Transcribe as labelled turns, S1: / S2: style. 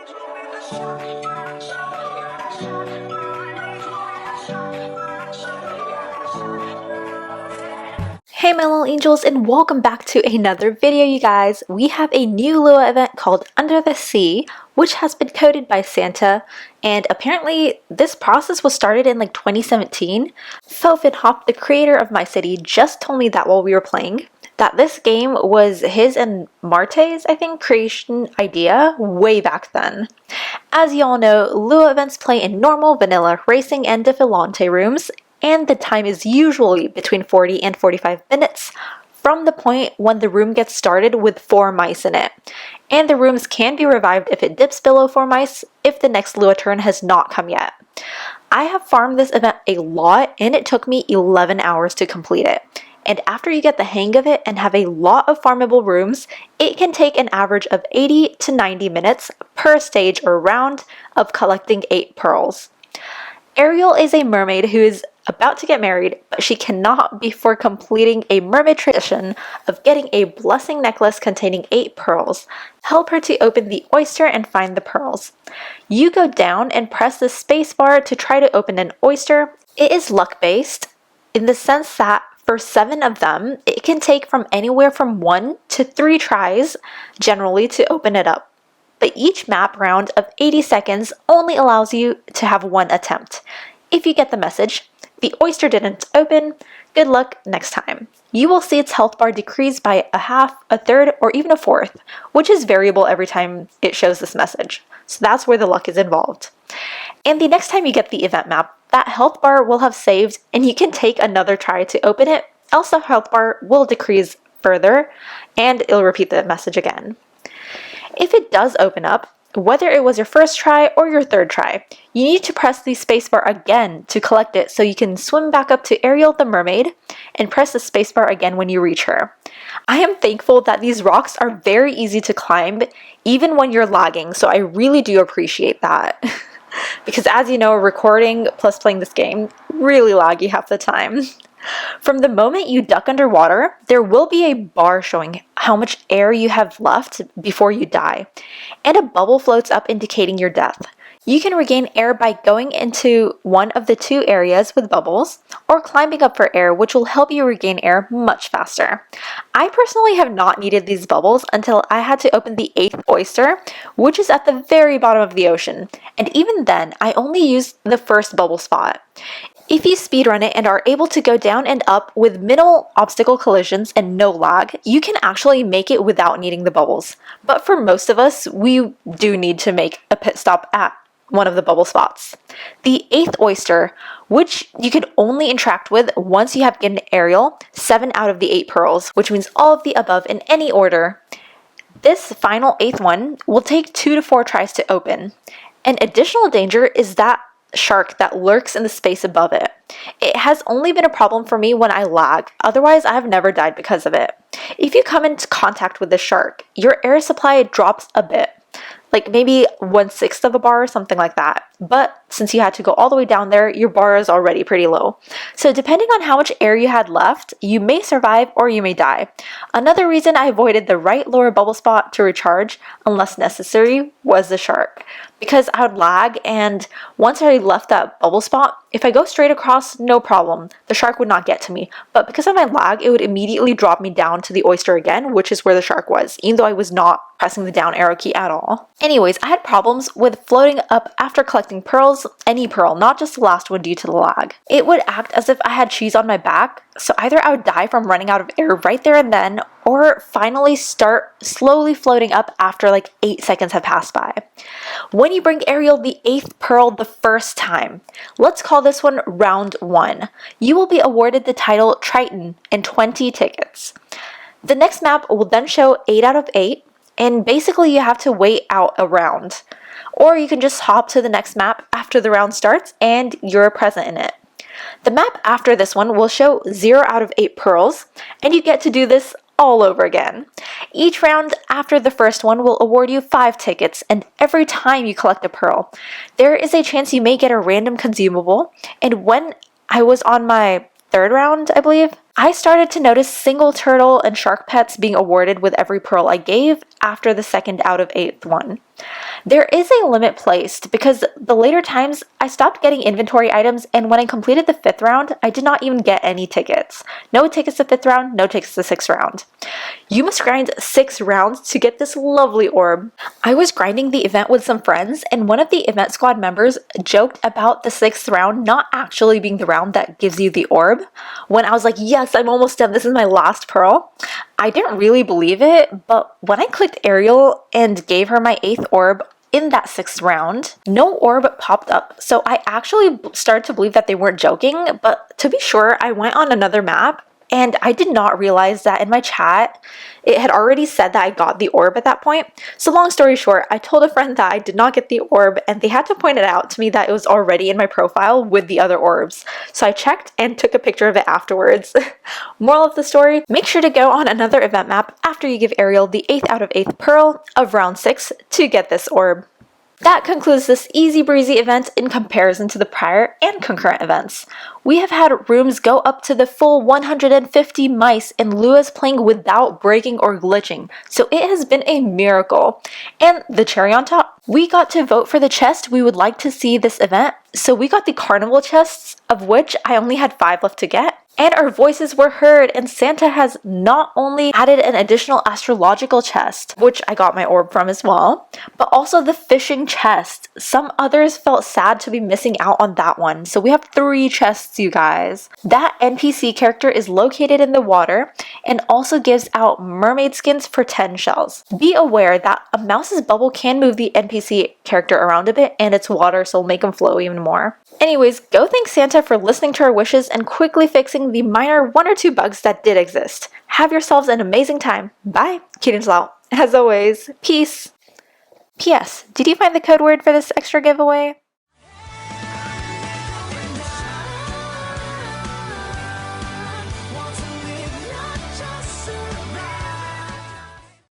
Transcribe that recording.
S1: Hey my little angels, and welcome back to another video, you guys. We have a new Lua event called Under the Sea, which has been coded by Santa, and apparently this process was started in like 2017. Hop, the creator of My City, just told me that while we were playing, that this game was his and Marte's, I think, creation idea way back then. As y'all know, Lua events play in normal, vanilla, racing, and defilante rooms, and the time is usually between 40 and 45 minutes from the point when the room gets started with 4 mice in it. And the rooms can be revived if it dips below 4 mice if the next Lua turn has not come yet. I have farmed this event a lot, and it took me 11 hours to complete it. And after you get the hang of it and have a lot of farmable rooms, it can take an average of 80 to 90 minutes per stage or round of collecting 8 pearls. Ariel is a mermaid who is about to get married, but she cannot before completing a mermaid tradition of getting a blessing necklace containing 8 pearls. Help her to open the oyster and find the pearls. You go down and press the space bar to try to open an oyster. It is luck based in the sense that for 7 of them, it can take from anywhere from 1 to 3 tries generally to open it up. But each map round of 80 seconds only allows you to have 1 attempt. If you get the message, the oyster didn't open, good luck next time. You will see its health bar decrease by a half, a third, or even a fourth, which is variable every time it shows this message. So that's where the luck is involved. And the next time you get the event map, that health bar will have saved and you can take another try to open it, else the health bar will decrease further and it'll repeat the message again. If it does open up, whether it was your first try or your third try, you need to press the spacebar again to collect it so you can swim back up to Ariel the mermaid and press the spacebar again when you reach her. I am thankful that these rocks are very easy to climb even when you're lagging, so I really do appreciate that. Because as you know, recording plus playing this game, really laggy half the time. From the moment you duck underwater, there will be a bar showing how much air you have left before you die, and a bubble floats up indicating your death. You can regain air by going into one of the 2 areas with bubbles, or climbing up for air, which will help you regain air much faster. I personally have not needed these bubbles until I had to open the 8th oyster, which is at the very bottom of the ocean, and even then I only used the first bubble spot. If you speedrun it and are able to go down and up with minimal obstacle collisions and no lag, you can actually make it without needing the bubbles. But for most of us, we do need to make a pit stop at one of the bubble spots. The 8th oyster, which you can only interact with once you have gotten Ariel 7 out of the 8 pearls, which means all of the above in any order. This final 8th one will take 2 to 4 tries to open. An additional danger is that shark that lurks in the space above it. It has only been a problem for me when I lag, otherwise I have never died because of it. If you come into contact with the shark, your air supply drops a bit, like maybe 1/6 of a bar or something like that. But since you had to go all the way down there, your bar is already pretty low. So depending on how much air you had left, you may survive or you may die. Another reason I avoided the right lower bubble spot to recharge, unless necessary, was the shark. Because I would lag, and once I left that bubble spot, if I go straight across, no problem. The shark would not get to me. But because of my lag, it would immediately drop me down to the oyster again, which is where the shark was, even though I was not pressing the down arrow key at all. Anyways, I had problems with floating up after collecting pearls, any pearl, not just the last one due to the lag. It would act as if I had cheese on my back, so either I would die from running out of air right there and then, or finally start slowly floating up after like 8 seconds have passed by. When you bring Ariel the 8th pearl the first time, let's call this one round 1, you will be awarded the title Triton and 20 tickets. The next map will then show 8 out of 8, and basically you have to wait out a round. Or you can just hop to the next map after the round starts and you're present in it. The map after this one will show 0 out of 8 pearls, and you get to do this all over again. Each round after the first one will award you 5 tickets, and every time you collect a pearl, there is a chance you may get a random consumable. And when I was on my 3rd round, I believe, I started to notice single turtle and shark pets being awarded with every pearl I gave after the 2nd out of 8th one. There is a limit placed because the later times I stopped getting inventory items, and when I completed the 5th round, I did not even get any tickets. No tickets to 5th round, no tickets to 6th round. You must grind 6 rounds to get this lovely orb. I was grinding the event with some friends, and one of the event squad members joked about the 6th round not actually being the round that gives you the orb. When I was like, yes, I'm almost done, this is my last pearl. I didn't really believe it, but when I clicked Ariel and gave her my 8th orb in that 6th round, no orb popped up. So I actually started to believe that they weren't joking, but to be sure, I went on another map and I did not realize that in my chat, it had already said that I got the orb at that point. So long story short, I told a friend that I did not get the orb, and they had to point it out to me that it was already in my profile with the other orbs. So I checked and took a picture of it afterwards. Moral of the story, make sure to go on another event map after you give Ariel the 8th out of 8th pearl of round 6 to get this orb. That concludes this easy breezy event in comparison to the prior and concurrent events. We have had rooms go up to the full 150 mice and Lua's playing without breaking or glitching, so it has been a miracle. And the cherry on top, we got to vote for the chest we would like to see this event, so we got the carnival chests, of which I only had 5 left to get. And our voices were heard, and Santa has not only added an additional astrological chest, which I got my orb from as well, but also the fishing chest. Some others felt sad to be missing out on that one, so we have 3 chests, you guys. That NPC character is located in the water and also gives out mermaid skins for 10 shells. Be aware that a mouse's bubble can move the NPC character around a bit, and it's water, so it'll make them flow even more. Anyways, go thank Santa for listening to our wishes and quickly fixing the minor 1 or 2 bugs that did exist. Have yourselves an amazing time. Bye. QTAngel out. As always, peace. P.S. Did you find the code word for this extra giveaway?